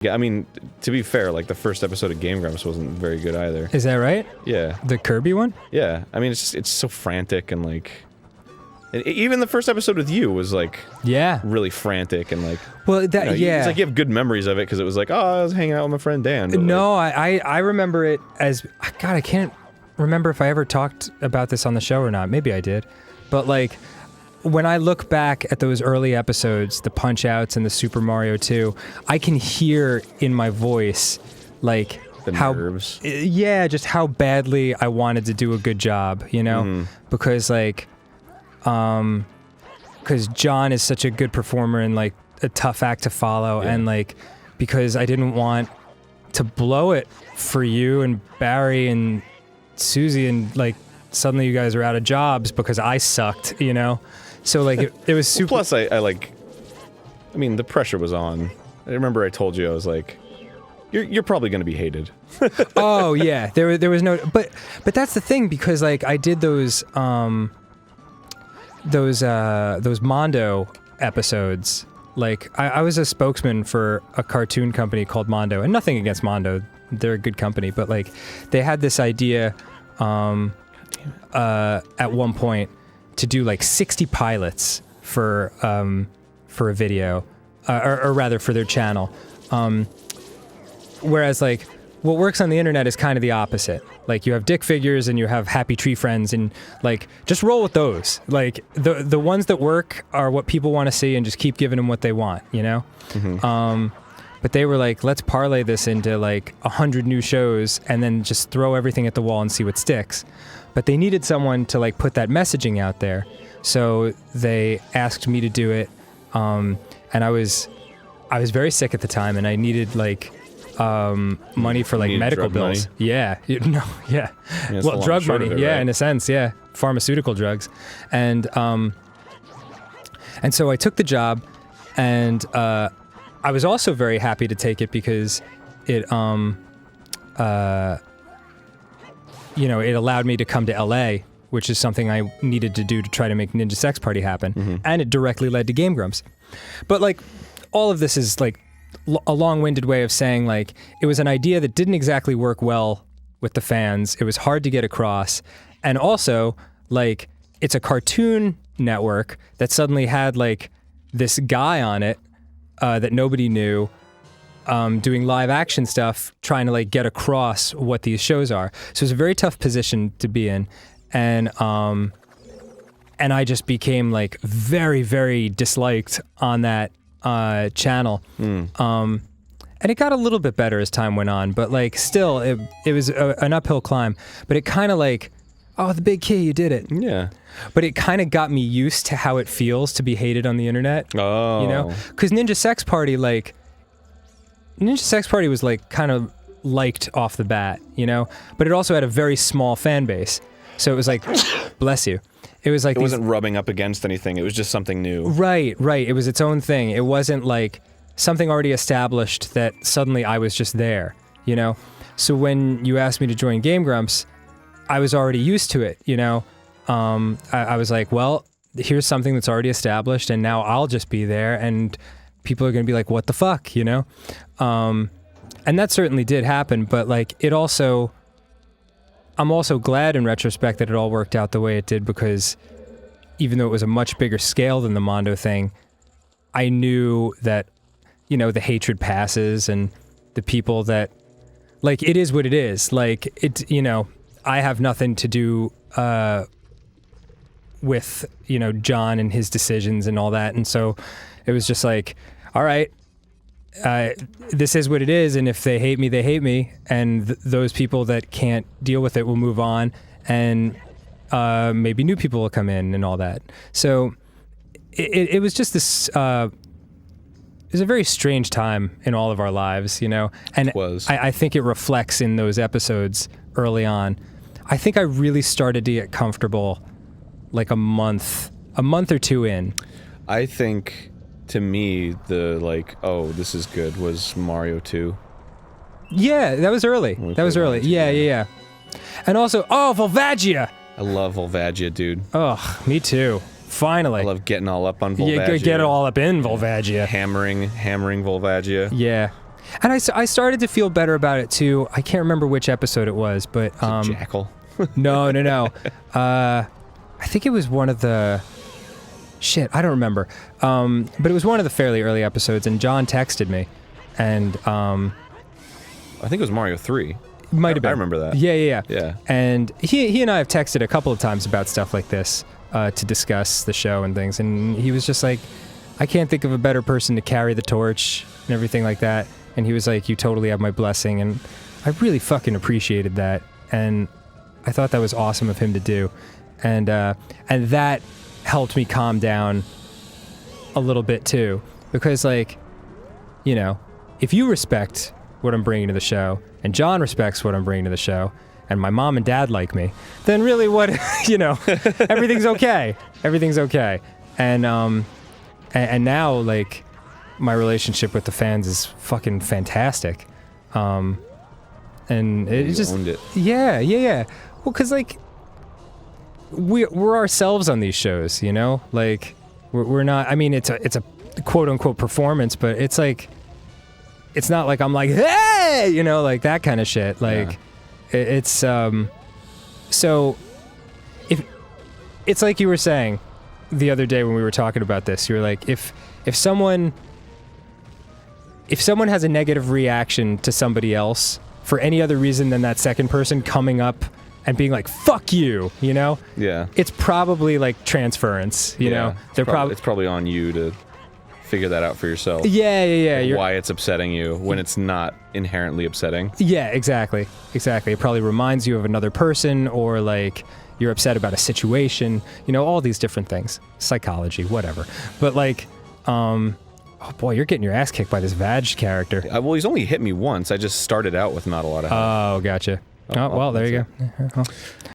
Yeah, I mean, to be fair, like the first episode of Game Grumps wasn't very good either. Is that right? Yeah. The Kirby one? Yeah. I mean, it's so frantic and like, even the first episode with you was like, really frantic and like. Well, that it's like you have good memories of it because it was like, oh, I was hanging out with my friend Dan. But no, like, I remember it as God. I can't remember if I ever talked about this on the show or not. Maybe I did, but like. When I look back at those early episodes, the Punch-Outs and the Super Mario 2, I can hear in my voice, like, the nerves. Yeah, just how badly I wanted to do a good job, you know? Because, like, because John is such a good performer and, like, a tough act to follow, and, like, because I didn't want to blow it for you and Barry and Susie and, like, suddenly you guys are out of jobs because I sucked, you know? So, like, it was super... Plus, I mean, the pressure was on. I remember I told you, I was like, you're probably going to be hated. Oh, yeah. There was no... But that's the thing, because, like, I did those Mondo episodes. Like, I was a spokesman for a cartoon company called Mondo, and nothing against Mondo. They're a good company, but, like, they had this idea at one point to do like 60 pilots for a video, or rather for their channel. Whereas like what works on the internet is kind of the opposite. Like you have dick figures and you have happy tree friends, and like just roll with those. Like the ones that work are what people want to see, and just keep giving them what they want, you know? But they were like, let's parlay this into like 100 new shows and then just throw everything at the wall and see what sticks. But they needed someone to like put that messaging out there. So they asked me to do it. And I was very sick at the time, and I needed like money for like medical bills. Money? Yeah. Well, drug money. Yeah, right? In a sense, yeah. Pharmaceutical drugs. And so I took the job, and I was also very happy to take it because it it allowed me to come to LA, which is something I needed to do to try to make Ninja Sex Party happen. And it directly led to Game Grumps. But like, all of this is like a long-winded way of saying like, it was an idea that didn't exactly work well with the fans. It was hard to get across. And also, like, it's a cartoon network that suddenly had like this guy on it that nobody knew, doing live action stuff, trying to like get across what these shows are. So it's a very tough position to be in, and I just became like very, very disliked on that channel. And it got a little bit better as time went on, but like still, it was an uphill climb. But it kind of like, oh, the big key, you did it. Yeah. But it kind of got me used to how it feels to be hated on the internet. Oh. You know? Because Ninja Sex Party was like kind of liked off the bat, you know? But it also had a very small fan base. So it was like, bless you. It was like it wasn't rubbing up against anything. It was just something new. Right. It was its own thing. It wasn't like something already established that suddenly I was just there, you know? So when you asked me to join Game Grumps, I was already used to it, you know? I was like, well, here's something that's already established, and now I'll just be there, and people are going to be like, what the fuck, you know? And that certainly did happen, but like, I'm also glad in retrospect that it all worked out the way it did, because even though it was a much bigger scale than the Mondo thing, I knew that, you know, the hatred passes, and the people that, like, it is what it is. Like, it, you know, I have nothing to do with, you know, John and his decisions and all that. And so it was just like, all right, this is what it is. And if they hate me, they hate me. And those people that can't deal with it will move on. And maybe new people will come in and all that. So it was just this, it was a very strange time in all of our lives, you know? And it was. I think it reflects in those episodes early on. I think I really started to get comfortable like a month or two in. I think, to me, the like, oh, this is good, was Mario 2. Yeah, that was early. That was early. Yeah. And also, oh, Volvagia! I love Volvagia, dude. Oh, me too. Finally. I love getting all up on Volvagia. Yeah, get it all up in Volvagia. Hammering Volvagia. Yeah. And I started to feel better about it too. I can't remember which episode it was, but Jackal. No. I think it was one of the shit. I don't remember. But it was one of the fairly early episodes, and John texted me, and I think it was Mario 3. Might have been. I remember that. Yeah. And he and I have texted a couple of times about stuff like this to discuss the show and things, and he was just like, I can't think of a better person to carry the torch and everything like that. And he was like, you totally have my blessing, and I really fucking appreciated that, and I thought that was awesome of him to do, and that helped me calm down a little bit too, because like, you know, if you respect what I'm bringing to the show, and John respects what I'm bringing to the show, and my mom and dad like me, then really what, you know, everything's okay. Everything's okay. And now, like, my relationship with the fans is fucking fantastic. And it just... owned it. Yeah. Well, because, like, we're ourselves on these shows, you know? Like, we're not... I mean, it's a quote-unquote performance, but it's like... It's not like I'm like, hey, you know, like that kind of shit. Like, it's, so, if, it's like you were saying the other day when we were talking about this, you were like, if someone has a negative reaction to somebody else for any other reason than that second person coming up and being like, fuck you, you know? Yeah. It's probably like transference, you know? It's probably on you to figure that out for yourself. Yeah. Why it's upsetting you when it's not inherently upsetting. Yeah, exactly. It probably reminds you of another person, or like you're upset about a situation, you know, all these different things. Psychology, whatever. But like, oh boy, you're getting your ass kicked by this Vag character. Well, he's only hit me once. I just started out with not a lot of help. Oh, gotcha. Oh, well, there you go.